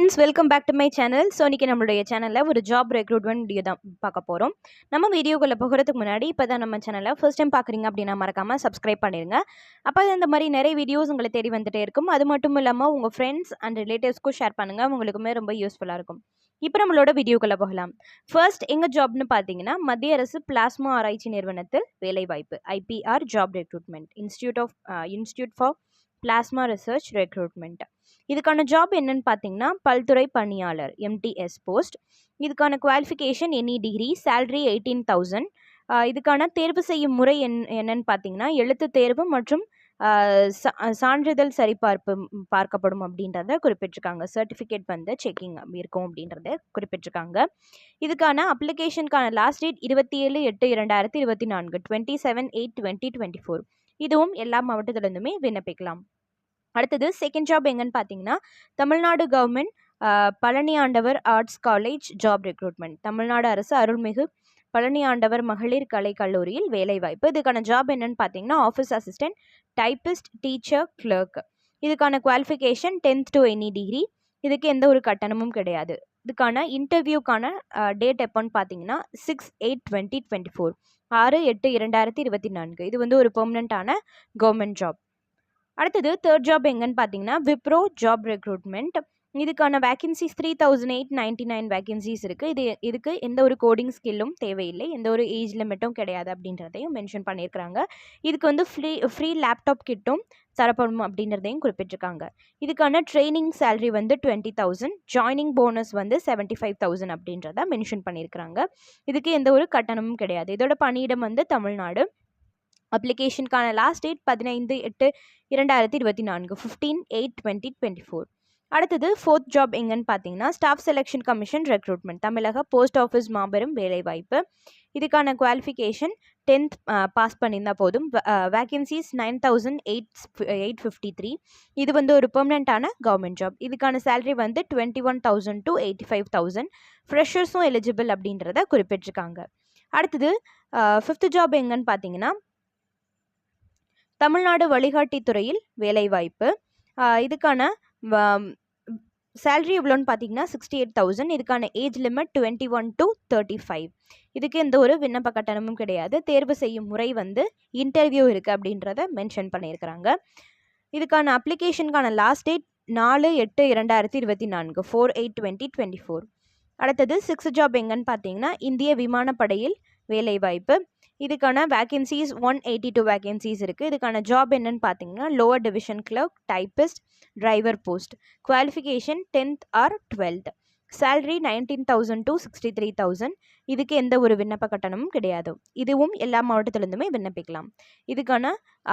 Friends, welcome back to my channel. So இன்றைக்கி நம்மளுடைய சேனலில் ஒரு ஜாப் ரெக்ரூட்மெண்ட் வீடியோ தான் பார்க்க போகிறோம். நம்ம வீடியோக்குள்ளே போகிறதுக்கு முன்னாடி இப்போ தான் நம்ம சேனலை ஃபர்ஸ்ட் டைம் பார்க்குறீங்க அப்படின்னா மறக்காமல் சப்ஸ்கிரைப் பண்ணிடுங்க. அப்போ இந்த மாதிரி நிறைய வீடியோஸ் உங்களை தேடி வந்துகிட்டே இருக்கும். அது மட்டும் இல்லாமல் உங்கள் ஃப்ரெண்ட்ஸ் அண்ட் ரிலேட்டிவ்ஸ்க்கும் ஷேர் பண்ணுங்கள், உங்களுக்குமே ரொம்ப யூஸ்ஃபுல்லாக இருக்கும். இப்போ நம்மளோட வீடியோக்குள்ளே போகலாம். ஃபர்ஸ்ட் எங்கள் ஜாப்னு பார்த்தீங்கன்னா மத்திய அரசு பிளாஸ்மா ஆராய்ச்சி நிறுவனத்தில் வேலைவாய்ப்பு, IPR job recruitment, institute for plasma research recruitment. இதுக்கான ஜாப் என்னன்னு பார்த்தீங்கன்னா பல்துறை பணியாளர், எம்டிஎஸ் போஸ்ட். இதுக்கான குவாலிஃபிகேஷன் எனி டிகிரி, சேலரி 18,000. இதுக்கான தேர்வு செய்யும் முறை என்னன்னு பார்த்தீங்கன்னா எழுத்து தேர்வு மற்றும் சான்றிதழ் சரிபார்ப்பு பார்க்கப்படும் அப்படின்றத குறிப்பிட்டிருக்காங்க. சர்டிஃபிகேட் வந்து செக்கிங் இருக்கும் அப்படின்றத குறிப்பிட்டிருக்காங்க. இதுக்கான அப்ளிகேஷனுக்கான லாஸ்ட் டேட் 27/8/2024, 27/8/2024. இதுவும் எல்லா மாவட்டத்திலிருந்துமே விண்ணப்பிக்கலாம். அடுத்தது செகண்ட் ஜாப் எங்கன்னு பார்த்தீங்கன்னா தமிழ்நாடு கவர்மெண்ட் பழனி ஆண்டவர் arts college job recruitment. Tamil Nadu அரசு அருள்மிகு பழனி ஆண்டவர் மகளிர் கலை கல்லூரியில் வேலைவாய்ப்பு. இதுக்கான ஜாப் என்னன்னு பார்த்தீங்கன்னா office assistant, typist, teacher, clerk. இதுக்கான qualification 10th to any degree. இதுக்கு எந்த ஒரு கட்டணமும் கிடையாது. இதுக்கான இன்டர்வியூக்கான டேட் எப்போன்னு பார்த்தீங்கன்னா 6/8/2024, 6/8/2024. இது வந்து ஒரு பெர்மனண்ட்டான கவர்மெண்ட் ஜாப். அடுத்தது தேர்ட் ஜாப் எங்கன்னு பார்த்தீங்கன்னா விப்ரோ ஜாப் ரெக்ரூட்மெண்ட். இதுக்கான வேகன்சிஸ் 3,899 வேகன்சிஸ் இருக்குது. இதுக்கு எந்த ஒரு கோடிங் ஸ்கில்லும் தேவையில்லை, எந்த ஒரு ஏஜ் லிமிட்டும் கிடையாது அப்படின்றதையும் மென்ஷன் பண்ணியிருக்கிறாங்க. இதுக்கு வந்து ஃப்ரீ லேப்டாப் கிட்டும் தரப்படும் அப்படின்றதையும் குறிப்பிட்டிருக்காங்க. இதுக்கான ட்ரைனிங் சேலரி வந்து 20,000, ஜாயினிங் போனஸ் வந்து 75,000 அப்படின்றத மென்ஷன் பண்ணியிருக்கிறாங்க. இதுக்கு எந்த ஒரு கட்டணமும் கிடையாது. இதோட பணியிடம் வந்து தமிழ்நாடு. அப்ளிகேஷனுக்கான last date 15/8/2024, 15/8/2024. அடுத்தது ஃபோர்த் ஜாப் எங்கன்னு பார்த்தீங்கன்னா ஸ்டாஃப் செலெக்ஷன் கமிஷன் ரெக்ரூட்மெண்ட், தமிழக போஸ்ட் ஆஃபீஸ் மாபெரும் வேலைவாய்ப்பு. இதுக்கான குவாலிஃபிகேஷன் 10th பாஸ் பண்ணியிருந்தால் போதும். வேகன்சிஸ் 9,853. இது வந்து ஒரு பெர்மனண்ட்டான கவர்மெண்ட் ஜாப். இதுக்கான சேலரி வந்து 21,000 to 85,000. ஃப்ரெஷர்ஸும் எலிஜிபிள் அப்படின்றத குறிப்பிட்டிருக்காங்க. அடுத்தது ஃபிஃப்த் ஜாப் எங்கன்னு பார்த்தீங்கன்னா தமிழ்நாடு வழிகாட்டி துறையில் வேலைவாய்ப்பு. இதுக்கான சேலரி எவ்வளோன்னு பார்த்தீங்கன்னா 68,000. இதுக்கான ஏஜ் லிமிட் 21 to 35. இதுக்கு எந்த ஒரு விண்ணப்ப கட்டணமும் கிடையாது. தேர்வு செய்யும் முறை வந்து இன்டர்வியூ இருக்குது அப்படின்றத மென்ஷன் பண்ணியிருக்கிறாங்க. இதுக்கான அப்ளிகேஷனுக்கான லாஸ்ட் டேட் 4/8/2024, 4/8/2024. அடுத்தது சிக்ஸ்த் ஜாப் எங்கன்னு பார்த்தீங்கன்னா இந்திய விமானப்படையில் வேலைவாய்ப்பு. இதுக்கான வேகன்சிஸ் 182 வேகன்சிஸ் இருக்குது. இதுக்கான ஜாப் என்னன்னு பார்த்தீங்கன்னா lower division clerk, typist, driver post. Qualification 10th or 12th. Salary 19,000 to 63,000. இதுக்கு எந்த ஒரு விண்ணப்ப கட்டணமும் கிடையாது. இதுவும் எல்லா மாவட்டத்திலிருந்துமே விண்ணப்பிக்கலாம். இதுக்கான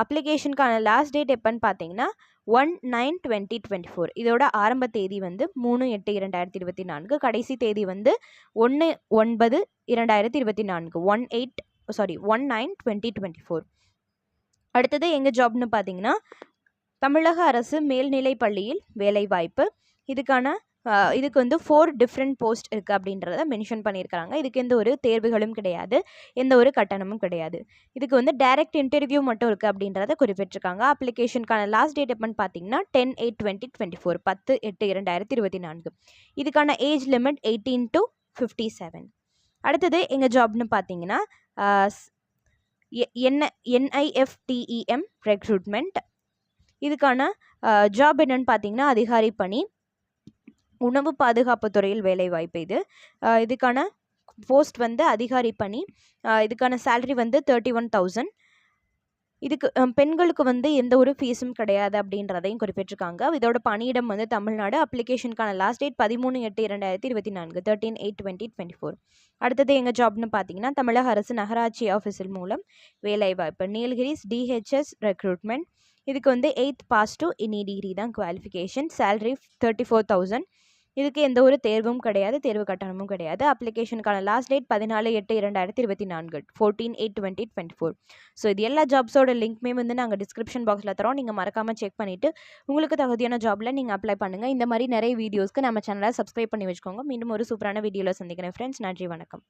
அப்ளிகேஷனுக்கான லாஸ்ட் டேட் எப்போன்னு பார்த்தீங்கன்னா 1/9/2024. இதோட ஆரம்ப தேதி வந்து 3/8/2024, கடைசி தேதி வந்து 1/9/2024, 1/9/2024. அடுத்தது எங்கள் ஜாப்னு பார்த்தீங்கன்னா தமிழக அரசு மேல்நிலை பள்ளியில் வேலைவாய்ப்பு. இதுக்கு வந்து 4 டிஃப்ரெண்ட் போஸ்ட் இருக்குது அப்படின்றத மென்ஷன் பண்ணியிருக்கிறாங்க. இதுக்கு எந்த ஒரு தேர்வுகளும் கிடையாது, எந்த ஒரு கட்டணமும் கிடையாது. இதுக்கு வந்து டைரக்ட் இன்டர்வியூ மட்டும் இருக்குது அப்படின்றத குறிப்பிட்டிருக்காங்க. அப்ளிகேஷனுக்கான லாஸ்ட் டேட் எப்போன்னு பார்த்தீங்கன்னா 10/8/2024, 10/8/2024. இதுக்கான ஏஜ் லிமிட் 18 to 57. அடுத்தது எங்கள் ஜாப்னு பார்த்தீங்கன்னா NIFTEM ரெக்ரூட்மெண்ட். இதுக்கான ஜாப் என்னன்னு பார்த்தீங்கன்னா அதிகாரி பணி, உணவு பாதுகாப்பு துறையில் வேலைவாய்ப்பு. இதுக்கான போஸ்ட் வந்து அதிகாரி பணி. இதுக்கான சேலரி வந்து 31,000. இதுக்கு பெண்களுக்கு வந்து எந்த ஒரு ஃபீஸும் கிடையாது அப்படின்றதையும் குறிப்பிட்டிருக்காங்க. இதோட பணியிடம் வந்து தமிழ்நாடு. அப்ளிகேஷனுக்கான last date 13/8/2024, 13/8/2024. அடுத்தது எங்கள் ஜாப்னு பார்த்தீங்கன்னா தமிழக அரசு நகராட்சி ஆஃபீஸில் மூலம் வேலைவாய்ப்பு, நீலகிரிஸ் DHS ரெக்ரூட்மெண்ட். இதுக்கு வந்து 8th pass to any degree தான் குவாலிஃபிகேஷன். சேலரி 34,000. இதுக்கு எந்த ஒரு தேர்வும் கிடையாது, தேர்வு கட்டணமும் கிடையாது. அப்ளிகேஷனுக்கான லாஸ்ட் டேட் 14/8/2024, 14/8/2024. ஸோ இது எல்லா ஜாப்ஸோட லிங்க்மே வந்து நாங்கள் டிஸ்கிரிப்ஷன் பாக்ஸில் தரோம். நீங்கள் மறக்காமல் செக் பண்ணிவிட்டு உங்களுக்கு தகுதியான ஜாபில் நீங்கள் அப்ளை பண்ணுங்கள். இந்த மாதிரி நிறைய வீடியோஸ்க்கு நம்ம சேனலை சப்ஸ்கிரைப் பண்ணி வச்சுக்கோங்க. மீண்டும் ஒரு சூப்பரான வீடியோவில் சந்திக்கிறேன் ஃப்ரெண்ட்ஸ். நன்றி, வணக்கம்.